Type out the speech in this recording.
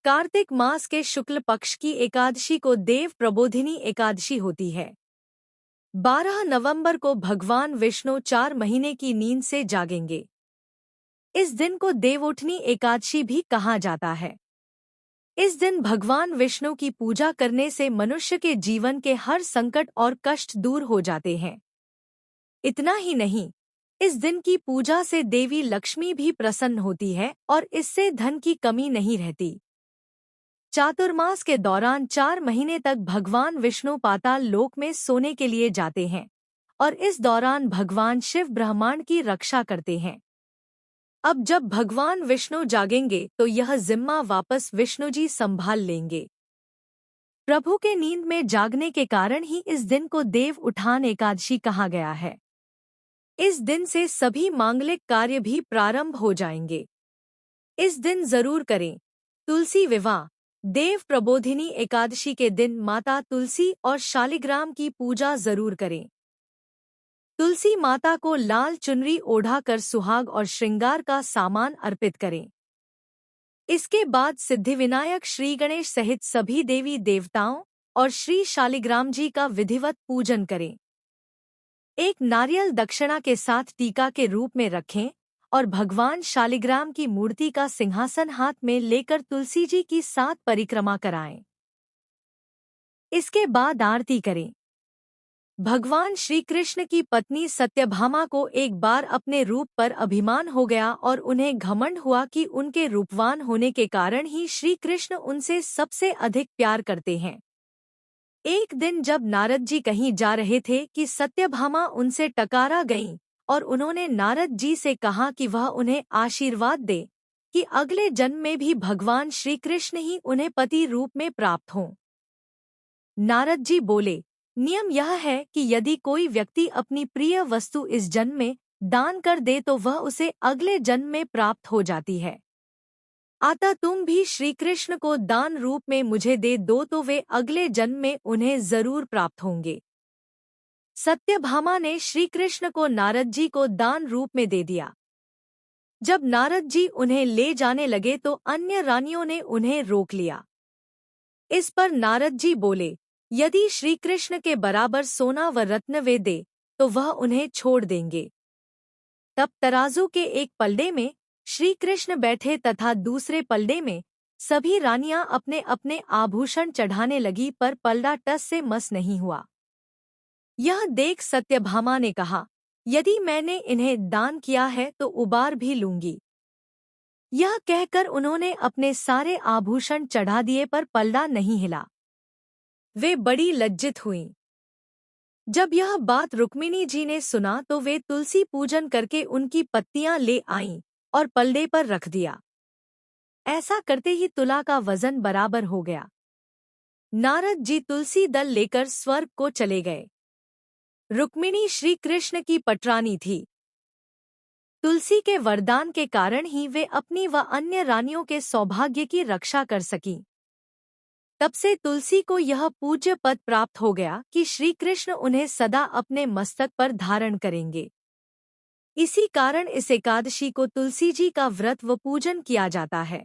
कार्तिक मास के शुक्ल पक्ष की एकादशी को देव प्रबोधिनी एकादशी होती है। 12 नवंबर को भगवान विष्णु 4 महीने की नींद से जागेंगे। इस दिन को देवउठनी एकादशी भी कहा जाता है। इस दिन भगवान विष्णु की पूजा करने से मनुष्य के जीवन के हर संकट और कष्ट दूर हो जाते हैं। इतना ही नहीं, इस दिन की पूजा से देवी लक्ष्मी भी प्रसन्न होती है और इससे धन की कमी नहीं रहती। चातुर्मास के दौरान 4 महीने तक भगवान विष्णु पाताल लोक में सोने के लिए जाते हैं और इस दौरान भगवान शिव ब्रह्मांड की रक्षा करते हैं। अब जब भगवान विष्णु जागेंगे तो यह जिम्मा वापस विष्णु जी संभाल लेंगे। प्रभु के नींद में जागने के कारण ही इस दिन को देव उठान एकादशी कहा गया है। इस दिन से सभी मांगलिक कार्य भी प्रारंभ हो जाएंगे। इस दिन जरूर करें तुलसी विवाह। देव प्रबोधिनी एकादशी के दिन माता तुलसी और शालिग्राम की पूजा जरूर करें। तुलसी माता को लाल चुनरी ओढ़ाकर सुहाग और श्रृंगार का सामान अर्पित करें। इसके बाद सिद्धिविनायक श्री गणेश सहित सभी देवी देवताओं और श्री शालिग्राम जी का विधिवत पूजन करें। एक नारियल दक्षिणा के साथ टीका के रूप में रखें और भगवान शालिग्राम की मूर्ति का सिंहासन हाथ में लेकर तुलसी जी की 7 परिक्रमा कराएं। इसके बाद आरती करें। भगवान श्री कृष्ण की पत्नी सत्यभामा को एक बार अपने रूप पर अभिमान हो गया और उन्हें घमंड हुआ कि उनके रूपवान होने के कारण ही श्री कृष्ण उनसे सबसे अधिक प्यार करते हैं। एक दिन जब नारद जी कहीं जा रहे थे कि सत्यभामा उनसे टकरा गईं और उन्होंने नारद जी से कहा कि वह उन्हें आशीर्वाद दे कि अगले जन्म में भी भगवान श्री कृष्ण ही उन्हें पति रूप में प्राप्त हों। नारद जी बोले, नियम यह है कि यदि कोई व्यक्ति अपनी प्रिय वस्तु इस जन्म में दान कर दे तो वह उसे अगले जन्म में प्राप्त हो जाती है। अतः तुम भी श्री कृष्ण को दान रूप में मुझे दे दो तो वे अगले जन्म में उन्हें जरूर प्राप्त होंगे। सत्यभामा ने श्री कृष्ण को नारद जी को दान रूप में दे दिया। जब नारद जी उन्हें ले जाने लगे तो अन्य रानियों ने उन्हें रोक लिया। इस पर नारद जी बोले, यदि श्री कृष्ण के बराबर सोना व रत्न वे दे तो वह उन्हें छोड़ देंगे। तब तराजू के एक पलड़े में श्री कृष्ण बैठे तथा दूसरे पलड़े में सभी रानियां अपने अपने आभूषण चढ़ाने लगी, पर पलड़ा टस से मस नहीं हुआ। यह देख सत्यभामा ने कहा, यदि मैंने इन्हें दान किया है तो उबार भी लूंगी। यह कहकर उन्होंने अपने सारे आभूषण चढ़ा दिए पर पलड़ा नहीं हिला। वे बड़ी लज्जित हुईं। जब यह बात रुक्मिणी जी ने सुना तो वे तुलसी पूजन करके उनकी पत्तियां ले आईं और पलड़े पर रख दिया। ऐसा करते ही तुला का वजन बराबर हो गया। नारद जी तुलसी दल लेकर स्वर्ग को चले गए। रुक्मिणी श्री कृष्ण की पटरानी थी। तुलसी के वरदान के कारण ही वे अपनी व अन्य रानियों के सौभाग्य की रक्षा कर सकीं। तब से तुलसी को यह पूज्य पद प्राप्त हो गया कि श्री कृष्ण उन्हें सदा अपने मस्तक पर धारण करेंगे। इसी कारण इस एकादशी को तुलसी जी का व्रत व पूजन किया जाता है।